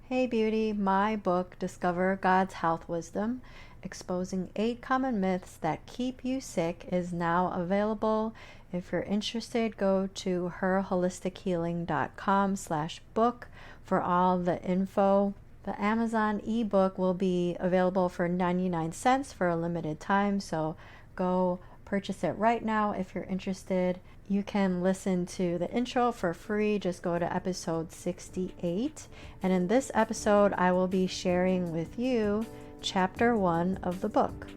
Hey Beauty, my book, Discover God's Health Wisdom, Exposing 8 Common Myths That Keep You Sick, is now available. If you're interested, go to herholistichealing.com/book for all the info. The Amazon ebook will be available for 99 cents for a limited time, so go purchase it right now if you're interested. You can listen to the intro for free. Just go to episode 68. And in this episode, I will be sharing with you chapter 1 of the book.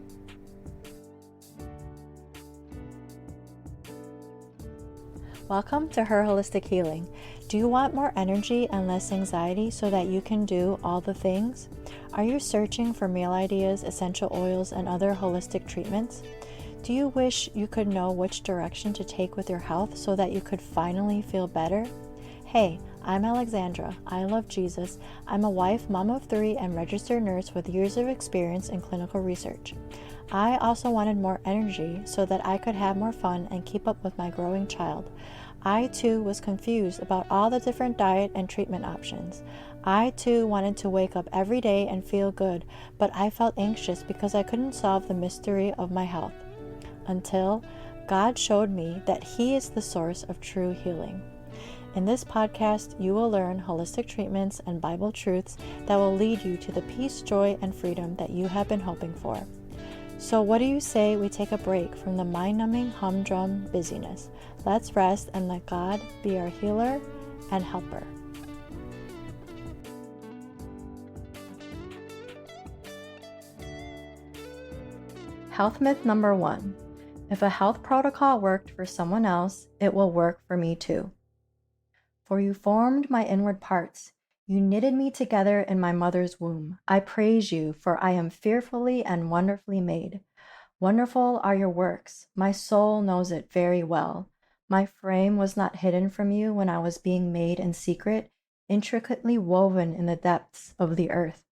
Welcome to Her Holistic Healing. Do you want more energy and less anxiety so that you can do all the things? Are you searching for meal ideas, essential oils, and other holistic treatments? Do you wish you could know which direction to take with your health so that you could finally feel better? Hey, I'm Alexandra. I love Jesus. I'm a wife, mom of 3, and registered nurse with years of experience in clinical research. I also wanted more energy so that I could have more fun and keep up with my growing child. I too was confused about all the different diet and treatment options. I too wanted to wake up every day and feel good, but I felt anxious because I couldn't solve the mystery of my health. Until God showed me that He is the source of true healing. In this podcast, you will learn holistic treatments and Bible truths that will lead you to the peace, joy, and freedom that you have been hoping for. So what do you say we take a break from the mind-numbing humdrum busyness? Let's rest and let God be our healer and helper. Health myth number 1. If a health protocol worked for someone else, it will work for me too. For you formed my inward parts. You knitted me together in my mother's womb. I praise you, for I am fearfully and wonderfully made. Wonderful are your works. My soul knows it very well. My frame was not hidden from you when I was being made in secret, intricately woven in the depths of the earth.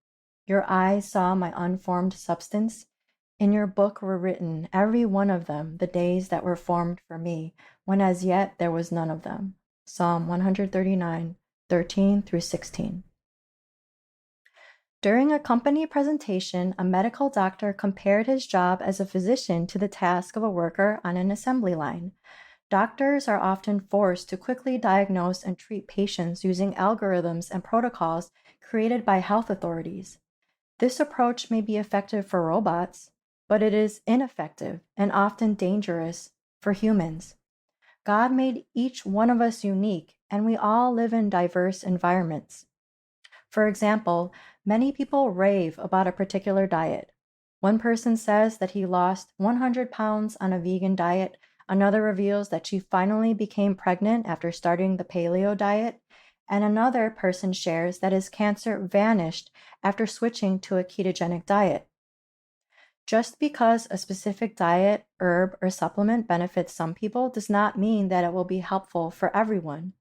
Your eyes saw my unformed substance. In your book were written, every one of them, the days that were formed for me, when as yet there was none of them. Psalm 139, 13 through 16. During a company presentation, a medical doctor compared his job as a physician to the task of a worker on an assembly line. Doctors are often forced to quickly diagnose and treat patients using algorithms and protocols created by health authorities. This approach may be effective for robots, but it is ineffective and often dangerous for humans. God made each one of us unique, and we all live in diverse environments. For example, many people rave about a particular diet. One person says that he lost 100 pounds on a vegan diet. Another reveals that she finally became pregnant after starting the paleo diet. And another person shares that his cancer vanished after switching to a ketogenic diet. Just because a specific diet, herb, or supplement benefits some people does not mean that it will be helpful for everyone.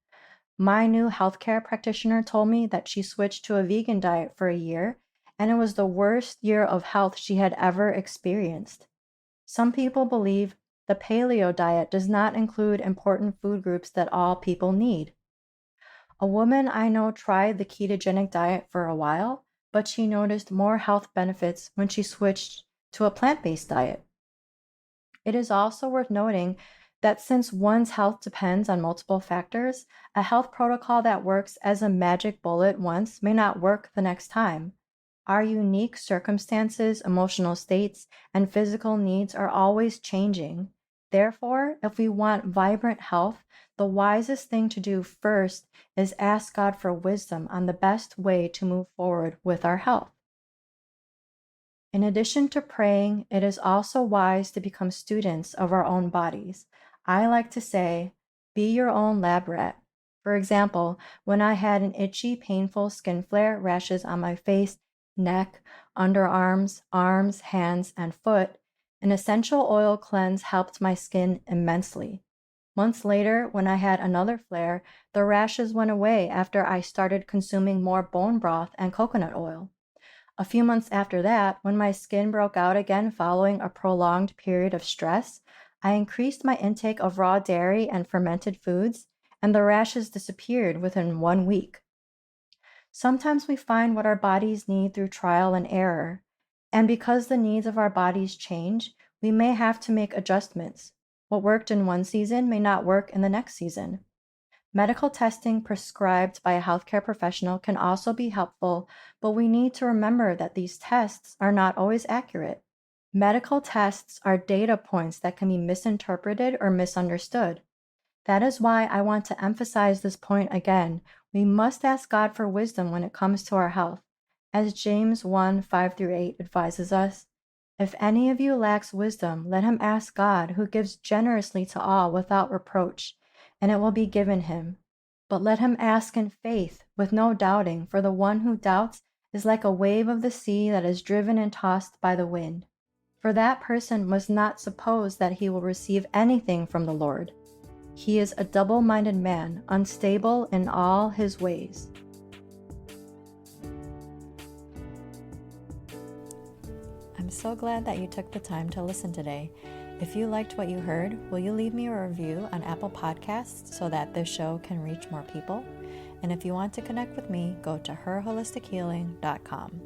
My new healthcare practitioner told me that she switched to a vegan diet for a year, and it was the worst year of health she had ever experienced. Some people believe the paleo diet does not include important food groups that all people need. A woman I know tried the ketogenic diet for a while, but she noticed more health benefits when she switched to a plant-based diet. It is also worth noting that since one's health depends on multiple factors, a health protocol that works as a magic bullet once may not work the next time. Our unique circumstances, emotional states, and physical needs are always changing. Therefore, if we want vibrant health, the wisest thing to do first is ask God for wisdom on the best way to move forward with our health. In addition to praying, it is also wise to become students of our own bodies. I like to say, be your own lab rat. For example, when I had an itchy, painful skin flare, rashes on my face, neck, underarms, arms, hands, and foot, an essential oil cleanse helped my skin immensely. Months later, when I had another flare, the rashes went away after I started consuming more bone broth and coconut oil. A few months after that, when my skin broke out again following a prolonged period of stress, I increased my intake of raw dairy and fermented foods, and the rashes disappeared within 1 week. Sometimes we find what our bodies need through trial and error, and because the needs of our bodies change, we may have to make adjustments. What worked in one season may not work in the next season. Medical testing prescribed by a healthcare professional can also be helpful, but we need to remember that these tests are not always accurate. Medical tests are data points that can be misinterpreted or misunderstood. That is why I want to emphasize this point again. We must ask God for wisdom when it comes to our health. As James 1 5-8 advises us, if any of you lacks wisdom, let him ask God, who gives generously to all without reproach, and it will be given him. But let him ask in faith, with no doubting, for the one who doubts is like a wave of the sea that is driven and tossed by the wind. For that person must not suppose that he will receive anything from the Lord. He is a double-minded man, unstable in all his ways. I'm so glad that you took the time to listen today. If you liked what you heard, will you leave me a review on Apple Podcasts so that this show can reach more people? And if you want to connect with me, go to herholistichealing.com.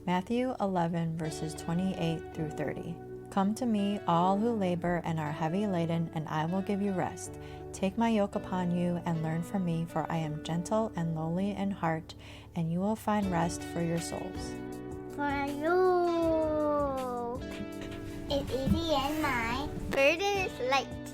Matthew 11 verses 28-30. Come to me, all who labor and are heavy laden, and I will give you rest. Take my yoke upon you and learn from me, for I am gentle and lowly in heart, and you will find rest for your souls. For you, it's easy and my burden is light.